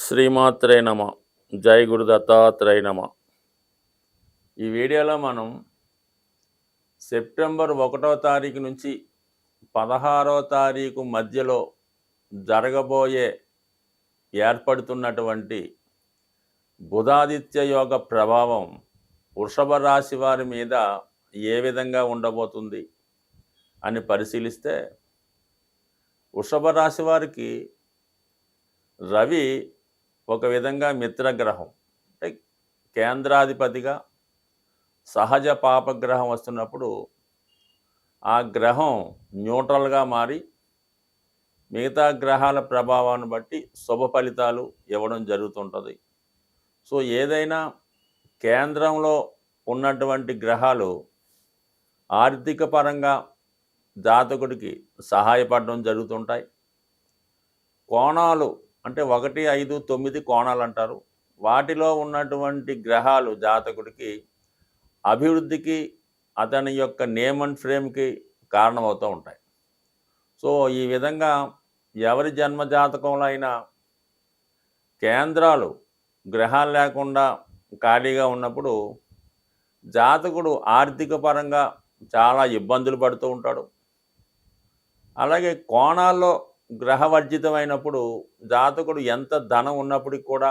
శ్రీమాత్రే నమ. జై గురు దత్తాత్రేయ నమ. ఈ వీడియోలో మనం సెప్టెంబర్ 1వ తారీఖు నుంచి 16వ తారీఖు మధ్యలో జరగబోయే ఏర్పడుతున్నటువంటి బుధాదిత్య యోగ ప్రభావం వృషభ రాశి వారి మీద ఏ విధంగా ఉండబోతుంది అని పరిశీలిస్తే, వృషభ రాశి వారికి రవి ఒక విధంగా మిత్రగ్రహం, అంటే కేంద్రాధిపతిగా సహజ పాపగ్రహం వస్తున్నప్పుడు ఆ గ్రహం న్యూట్రల్గా మారి మిగతా గ్రహాల ప్రభావాన్ని బట్టి శుభ ఫలితాలు ఇవ్వడం జరుగుతుంటుంది. సో ఏదైనా కేంద్రంలో ఉన్నటువంటి గ్రహాలు ఆర్థిక పరంగా జాతకుడికి సహాయపడడం జరుగుతుంటాయి. కోణాలు అంటే 1, 5, 9 కోణాలు అంటారు. వాటిలో ఉన్నటువంటి గ్రహాలు జాతకుడికి అభివృద్ధికి, అతని యొక్క నేమ్ అండ్ ఫ్రేమ్కి కారణమవుతూ ఉంటాయి. సో ఈ విధంగా ఎవరి జన్మ జాతకంలో అయినా కేంద్రాలు గ్రహాలు లేకుండా ఖాళీగా ఉన్నప్పుడు జాతకుడు ఆర్థిక పరంగా చాలా ఇబ్బందులు పడుతూ ఉంటాడు. అలాగే కోణాల్లో గ్రహవర్జితమైనప్పుడు జాతకుడు ఎంత ధనం ఉన్నప్పటికీ కూడా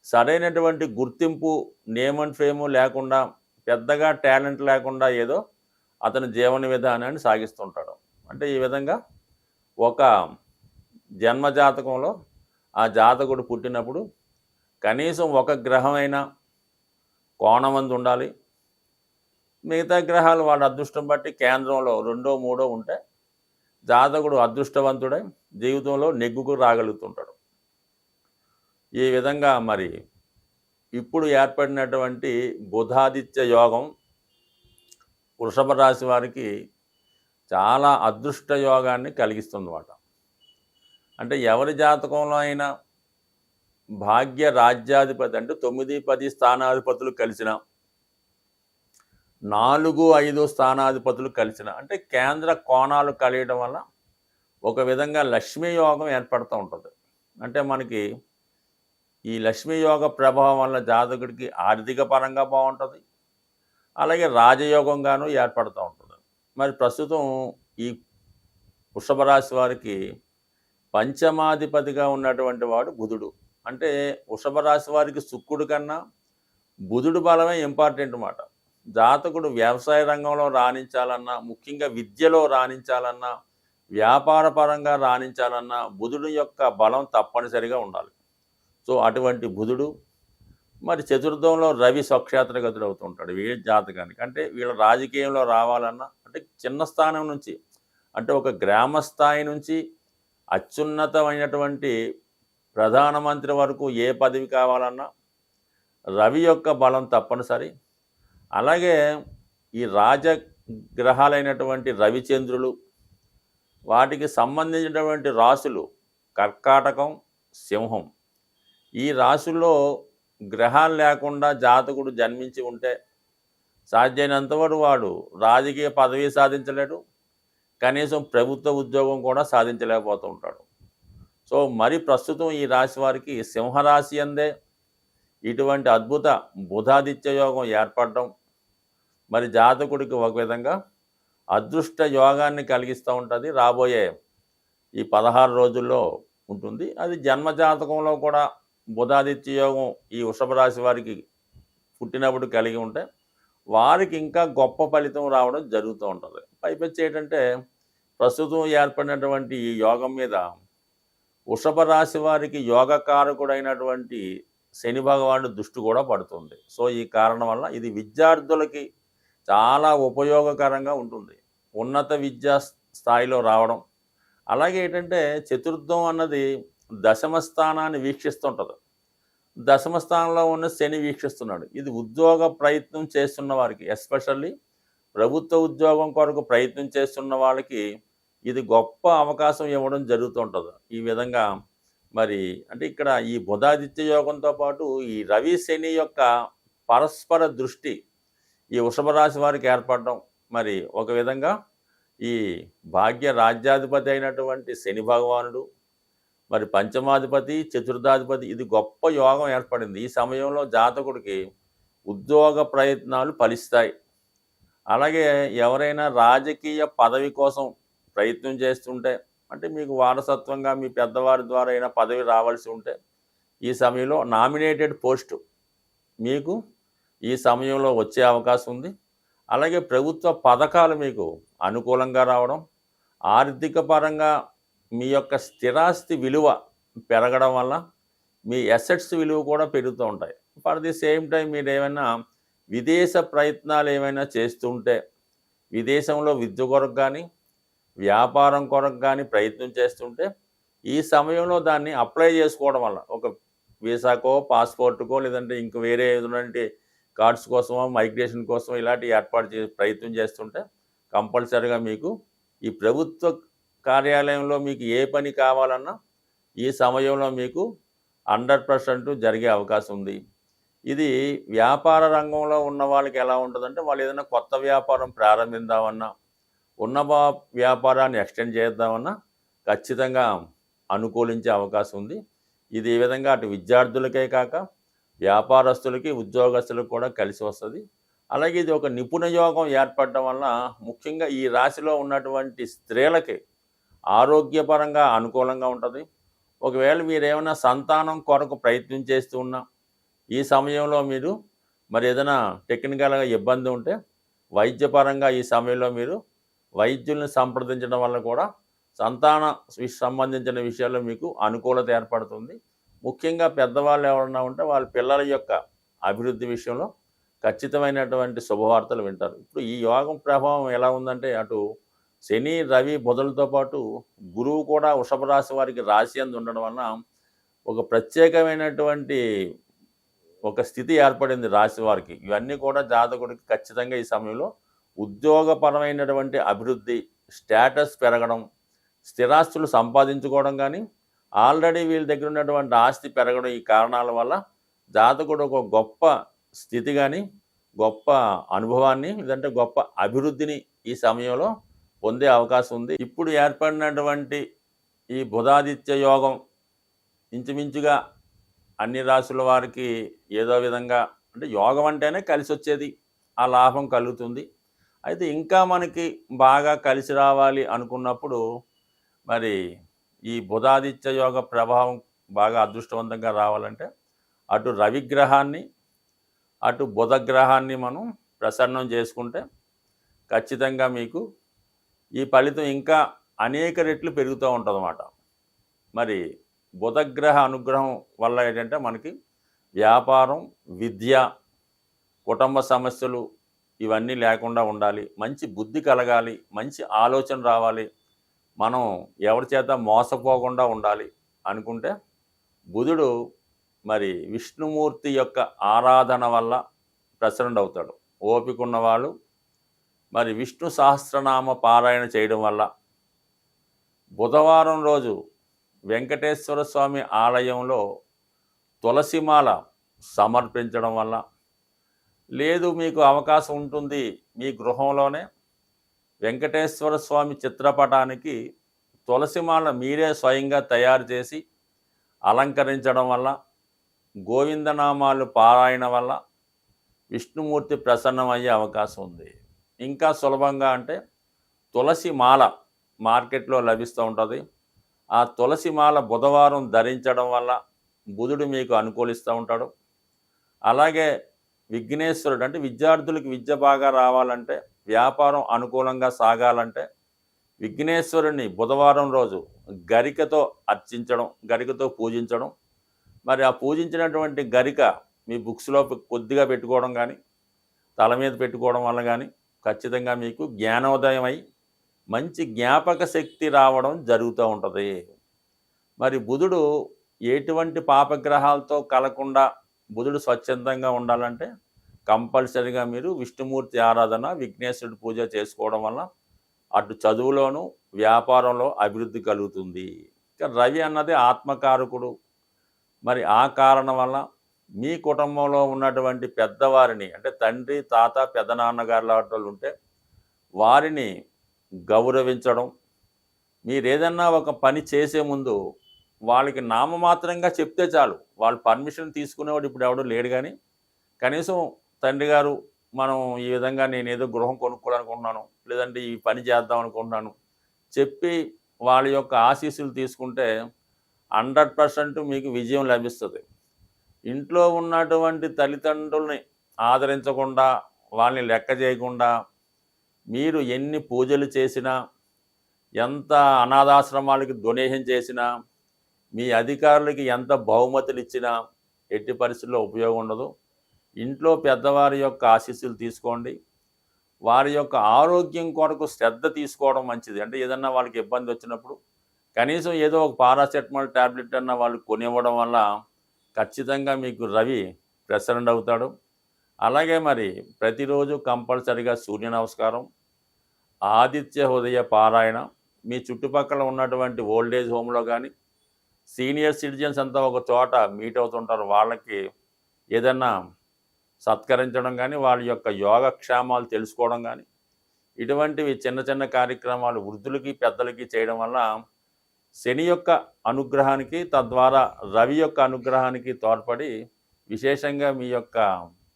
సరైనటువంటి గుర్తింపు, నేమ్ అండ్ ఫేము లేకుండా, పెద్దగా టాలెంట్ లేకుండా ఏదో అతని జీవన విధానాన్ని సాగిస్తుంటాడు. అంటే ఈ విధంగా ఒక జన్మ జాతకంలో ఆ జాతకుడు పుట్టినప్పుడు కనీసం ఒక గ్రహమైనా కోణమందు ఉండాలి. మిగతా గ్రహాలు వాడి అదృష్టం బట్టి కేంద్రంలో 2, 3 ఉంటే జాతకుడు అదృష్టవంతుడై జీవితంలో నెగ్గుకు రాగలుగుతుంటాడు. ఈ విధంగా మరి ఇప్పుడు ఏర్పడినటువంటి బుధాదిత్య యోగం వృషభ రాశి వారికి చాలా అదృష్ట యోగాన్ని కలిగిస్తుందన్నమాట. అంటే ఎవరి జాతకంలో అయినా భాగ్య రాజ్యాధిపతి అంటే 9, 10 స్థానాధిపతులు కలిసిన, 4, 5 స్థానాధిపతులు కలిసిన, అంటే కేంద్ర కోణాలు కలియడం వల్ల ఒక విధంగా లక్ష్మీ యోగం ఏర్పడుతూ ఉంటుంది. అంటే మనకి ఈ లక్ష్మీ యోగ ప్రభావం వల్ల జాతకుడికి ఆర్థిక పరంగా బాగుంటుంది, అలాగే రాజయోగంగాను ఏర్పడుతూ ఉంటుంది. మరి ప్రస్తుతం ఈ వృషభ రాశి వారికి పంచమాధిపతిగా ఉన్నటువంటి వాడు బుధుడు. అంటే వృషభ రాశి వారికి శుక్రుడి కన్నా బుధుడు బలమే ఇంపార్టెంట్ అన్నమాట. జాతకుడు వ్యవసాయ రంగంలో రాణించాలన్నా, ముఖ్యంగా విద్యలో రాణించాలన్నా, వ్యాపార పరంగా రాణించాలన్నా బుధుడు యొక్క బలం తప్పనిసరిగా ఉండాలి. సో అటువంటి బుధుడు మరి చతుర్థంలో రవి స్వక్షేత్రగతుడు అవుతుంటాడు వీళ్ళ జాతకానికి. అంటే వీళ్ళ రాజకీయంలో రావాలన్నా, అంటే చిన్న స్థానం నుంచి, అంటే ఒక గ్రామ స్థాయి నుంచి అత్యున్నతమైనటువంటి ప్రధానమంత్రి వరకు ఏ పదవి కావాలన్నా రవి యొక్క బలం తప్పనిసరి. అలాగే ఈ రాజగ్రహాలైనటువంటి రవిచంద్రులు, వాటికి సంబంధించినటువంటి రాశులు కర్కాటకం, సింహం. ఈ రాశుల్లో గ్రహాలు లేకుండా జాతకుడు జన్మించి ఉంటే సాధ్యమైనంతవరకు వాడు రాజకీయ పదవి సాధించలేడు, కనీసం ప్రభుత్వ ఉద్యోగం కూడా సాధించలేకపోతూ ఉంటాడు. సో మరి ప్రస్తుతం ఈ రాశి వారికి సింహరాశి అందే ఇటువంటి అద్భుత బుధాదిత్య యోగం ఏర్పడడం మరి జాతకుడికి ఒక విధంగా అదృష్ట యోగాన్ని కలిగిస్తూ ఉంటుంది. రాబోయే ఈ 16 రోజుల్లో ఉంటుంది. అది జన్మ జాతకంలో కూడా బుధాదిత్య యోగం ఈ వృషభ రాశి వారికి పుట్టినప్పుడు కలిగి ఉంటే వారికి ఇంకా గొప్ప ఫలితం రావడం జరుగుతూ ఉంటుంది. పైపెచ్చి ఏంటంటే ప్రస్తుతం ఏర్పడినటువంటి ఈ యోగం మీద వృషభ రాశి వారికి యోగకారకుడైనటువంటి శని భగవానుడి దృష్టి కూడా పడుతుంది. సో ఈ కారణం వల్ల ఇది విద్యార్థులకి చాలా ఉపయోగకరంగా ఉంటుంది. ఉన్నత విద్యా స్థాయిలో రావడం, అలాగే ఏంటంటే చతుర్థం అన్నది దశమ స్థానాన్ని వీక్షిస్తుంటుంది. దశమ స్థానంలో ఉన్న శని వీక్షిస్తున్నాడు. ఇది ఉద్యోగ ప్రయత్నం చేస్తున్న వారికి, ఎస్పెషల్లీ ప్రభుత్వ ఉద్యోగం కొరకు ప్రయత్నం చేస్తున్న వాళ్ళకి ఇది గొప్ప అవకాశం ఇవ్వడం జరుగుతుంటుంది. ఈ విధంగా మరి అంటే ఇక్కడ ఈ బుధాదిత్య యోగంతో పాటు ఈ రవి శని యొక్క పరస్పర దృష్టి ఈ వృషభ రాశి వారికి ఏర్పడడం మరి ఒక విధంగా ఈ భాగ్య రాజ్యాధిపతి అయినటువంటి శని భగవానుడు, మరి పంచమాధిపతి, చతుర్థాధిపతి ఇది గొప్ప యోగం ఏర్పడింది. ఈ సమయంలో జాతకుడికి ఉద్యోగ ప్రయత్నాలు ఫలిస్తాయి. అలాగే ఎవరైనా రాజకీయ పదవి కోసం ప్రయత్నం చేస్తుంటే, అంటే మీకు వారసత్వంగా మీ పెద్దవారి ద్వారా అయినా పదవి రావాల్సి ఉంటే, ఈ సమయంలో నామినేటెడ్ పోస్టు మీకు ఈ సమయంలో వచ్చే అవకాశం ఉంది. అలాగే ప్రభుత్వ పథకాలు మీకు అనుకూలంగా రావడం, ఆర్థిక పరంగా మీ యొక్క స్థిరాస్తి విలువ పెరగడం వల్ల మీ అసెట్స్ విలువ కూడా పెరుగుతూ ఉంటాయి. ఫర్ ది సేమ్ టైం మీరు ఏమైనా విదేశ ప్రయత్నాలు ఏమైనా చేస్తుంటే, విదేశంలో విద్య కొరకు కానీ వ్యాపారం కొరకు కానీ ప్రయత్నం చేస్తుంటే, ఈ సమయంలో దాన్ని అప్లై చేసుకోవడం వల్ల ఒక వీసాకో, పాస్పోర్ట్‌కో లేదంటే ఇంక వేరే ఎటువంటి కార్డ్స్ కోసమో, మైగ్రేషన్ కోసమో ఇలాంటివి ఏర్పాటు ప్రయత్నం చేస్తుంటే కంపల్సరీగా మీకు ఈ ప్రభుత్వ కార్యాలయంలో మీకు ఏ పని కావాలన్నా ఈ సమయంలో మీకు 100% జరిగే అవకాశం ఉంది. ఇది వ్యాపార రంగంలో ఉన్న వాళ్ళకి ఎలా ఉంటుందంటే, వాళ్ళు ఏదైనా కొత్త వ్యాపారం ప్రారంభిద్దామన్నా, ఉన్న వ్యాపారాన్ని ఎక్స్టెండ్ చేద్దామన్నా ఖచ్చితంగా అనుకూలించే అవకాశం ఉంది. ఇది ఈ విధంగా అటు విద్యార్థులకే కాక వ్యాపారస్తులకి, ఉద్యోగస్తులకు కూడా కలిసి వస్తుంది. అలాగే ఇది ఒక నిపుణ యోగం ఏర్పడడం వలన ముఖ్యంగా ఈ రాశిలో ఉన్నటువంటి స్త్రీలకి ఆరోగ్యపరంగా అనుకూలంగా ఉంటుంది. ఒకవేళ మీరేమైనా సంతానం కొరకు ప్రయత్నం చేస్తూ ఉన్నా, ఈ సమయంలో మీరు మరి ఏదైనా టెక్నికల్గా ఇబ్బంది ఉంటే వైద్యపరంగా ఈ సమయంలో మీరు వైద్యుల్ని సంప్రదించడం వల్ల కూడా సంతాన సంబంధించిన విషయాల్లో మీకు అనుకూలత ఏర్పడుతుంది. ముఖ్యంగా పెద్దవాళ్ళు ఎవరన్నా ఉంటే వాళ్ళ పిల్లల యొక్క అభివృద్ధి విషయంలో ఖచ్చితమైనటువంటి శుభవార్తలు వింటారు. ఇప్పుడు ఈ యోగం ప్రభావం ఎలా ఉందంటే, అటు శని, రవి, బుధులతో పాటు గురువు కూడా వృషభ రాశి వారికి రాశి అందు ఉండడం వలన ఒక ప్రత్యేకమైనటువంటి ఒక స్థితి ఏర్పడింది రాశి వారికి. ఇవన్నీ కూడా జాతకుడికి ఖచ్చితంగా ఈ సమయంలో ఉద్యోగపరమైనటువంటి అభివృద్ధి, స్టేటస్ పెరగడం, స్థిరాస్తులు సంపాదించుకోవడం కానీ, ఆల్రెడీ వీళ్ళ దగ్గర ఉన్నటువంటి ఆస్తి పెరగడం, ఈ కారణాల వల్ల జాతకుడు ఒక గొప్ప స్థితి కానీ, గొప్ప అనుభవాన్ని లేదంటే గొప్ప అభివృద్ధిని ఈ సమయంలో పొందే అవకాశం ఉంది. ఇప్పుడు ఏర్పడినటువంటి ఈ బుధాదిత్య యోగం ఇంచుమించుగా అన్ని రాశుల వారికి ఏదో విధంగా, అంటే యోగం అంటేనే కలిసి వచ్చేది, ఆ లాభం కలుగుతుంది. అయితే ఇంకా మనకి బాగా కలిసి రావాలి అనుకున్నప్పుడు మరి ఈ బుధాదిత్య యోగ ప్రభావం బాగా అదృష్టవంతంగా రావాలంటే అటు రవిగ్రహాన్ని అటు బుధగ్రహాన్ని మనం ప్రసన్నం చేసుకుంటే ఖచ్చితంగా మీకు ఈ ఫలితం ఇంకా అనేక రెట్లు పెరుగుతూ ఉంటుందన్నమాట. మరి బుధగ్రహ అనుగ్రహం వల్ల ఏంటంటే మనకి వ్యాపారం, విద్య, కుటుంబ సమస్యలు ఇవన్నీ లేకుండా ఉండాలి, మంచి బుద్ధి కలగాలి, మంచి ఆలోచన రావాలి, మనం ఎవరి చేత మోసపోకుండా ఉండాలి అనుకుంటే బుధుడు మరి విష్ణుమూర్తి యొక్క ఆరాధన వల్ల ప్రసన్నుడు అవుతాడు. ఓపిక ఉన్నవాళ్ళు మరి విష్ణు సహస్రనామ పారాయణ చేయడం వల్ల, బుధవారం రోజు వెంకటేశ్వర స్వామి ఆలయంలో తులసిమాల సమర్పించడం వల్ల, లేదు మీకు అవకాశం ఉంటుంది మీ గృహంలోనే వెంకటేశ్వర స్వామి చిత్రపటానికి తులసిమాల మీరే స్వయంగా తయారు చేసి అలంకరించడం వల్ల, గోవిందనామాలు పారాయణ వల్ల విష్ణుమూర్తి ప్రసన్నమయ్యే అవకాశం ఉంది. ఇంకా సులభంగా అంటే తులసి మాల మార్కెట్లో లభిస్తూ ఉంటుంది. ఆ తులసి మాల బుధవారం ధరించడం వల్ల బుధుడు మీకు అనుకూలిస్తూ ఉంటాడు. అలాగే విఘ్నేశ్వరుడు, అంటే విద్యార్థులకు విద్య బాగా రావాలంటే, వ్యాపారం అనుకూలంగా సాగాలంటే విఘ్నేశ్వరుని బుధవారం రోజు గరికతో అర్చించడం, గరికతో పూజించడం. మరి ఆ పూజించినటువంటి గరిక మీ బుక్స్లో కొద్దిగా పెట్టుకోవడం కానీ, తల మీద పెట్టుకోవడం వల్ల కానీ ఖచ్చితంగా మీకు జ్ఞానోదయం అయి మంచి జ్ఞాపక శక్తి రావడం జరుగుతూ ఉంటుంది. మరి బుధుడు ఎటువంటి పాపగ్రహాలతో కలకుండా బుధుడు స్వచ్ఛందంగా ఉండాలంటే కంపల్సరీగా మీరు విష్ణుమూర్తి ఆరాధన, విఘ్నేశ్వరుడి పూజ చేసుకోవడం వల్ల అటు చదువులోను వ్యాపారంలో అభివృద్ధి కలుగుతుంది. ఇక రవి అన్నది ఆత్మకారకుడు. మరి ఆ కారణం వల్ల మీ కుటుంబంలో ఉన్నటువంటి పెద్దవారిని, అంటే తండ్రి, తాత, పెద్దనాన్నగారు లాంటి వాళ్ళు ఉంటే వారిని గౌరవించడం, మీరు ఏదన్నా ఒక పని చేసే ముందు వాళ్ళకి నామమాత్రంగా చెప్తే చాలు. వాళ్ళు పర్మిషన్ తీసుకునేవాడు ఇప్పుడు ఎవడు లేడు గానీ, కనీసం తండ్రి గారు మనం ఈ విధంగా నేనేదో గృహం కొనుక్కోవాలనుకుంటున్నాను, లేదంటే ఈ పని చేద్దాం అనుకుంటున్నాను చెప్పి వాళ్ళ యొక్క ఆశీస్సులు తీసుకుంటే 100% మీకు విజయం లభిస్తుంది. ఇంట్లో ఉన్నటువంటి తల్లిదండ్రుల్ని ఆదరించకుండా, వాళ్ళని లెక్క చేయకుండా, మీరు ఎన్ని పూజలు చేసినా, ఎంత అనాథాశ్రమాలకి డొనేషన్ చేసినా, మీ అధికారులకి ఎంత బహుమతులు ఇచ్చినా ఎట్టి పరిస్థితుల్లో ఉపయోగం ఉండదు. ఇంట్లో పెద్దవారి యొక్క ఆశీస్సులు తీసుకోండి. వారి యొక్క ఆరోగ్యం కొరకు శ్రద్ధ తీసుకోవడం మంచిది. అంటే ఏదన్నా వాళ్ళకి ఇబ్బంది వచ్చినప్పుడు కనీసం ఏదో ఒక పారాసెటమాల్ టాబ్లెట్ అన్న వాళ్ళు కొనివ్వడం వల్ల ఖచ్చితంగా మీకు రవి ప్రసరణ అవుతాడు. అలాగే మరి ప్రతిరోజు కంపల్సరిగా సూర్య నమస్కారం, ఆదిత్య హృదయ పారాయణ, మీ చుట్టుపక్కల ఉన్నటువంటి ఓల్డేజ్ హోమ్లో కానీ, సీనియర్ సిటిజన్స్ అంతా ఒక చోట మీట్ అవుతుంటారు, వాళ్ళకి ఏదన్నా సత్కరించడం కానీ, వాళ్ళ యొక్క యోగక్షేమాలు తెలుసుకోవడం కానీ, ఇటువంటివి చిన్న చిన్న కార్యక్రమాలు వృద్ధులకి పెద్దలకి చేయడం వల్ల శని యొక్క అనుగ్రహానికి, తద్వారా రవి యొక్క అనుగ్రహానికి తోడ్పడి విశేషంగా మీ యొక్క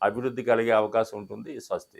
అభివృద్ధి కలిగే అవకాశం ఉంటుంది. స్వస్తి.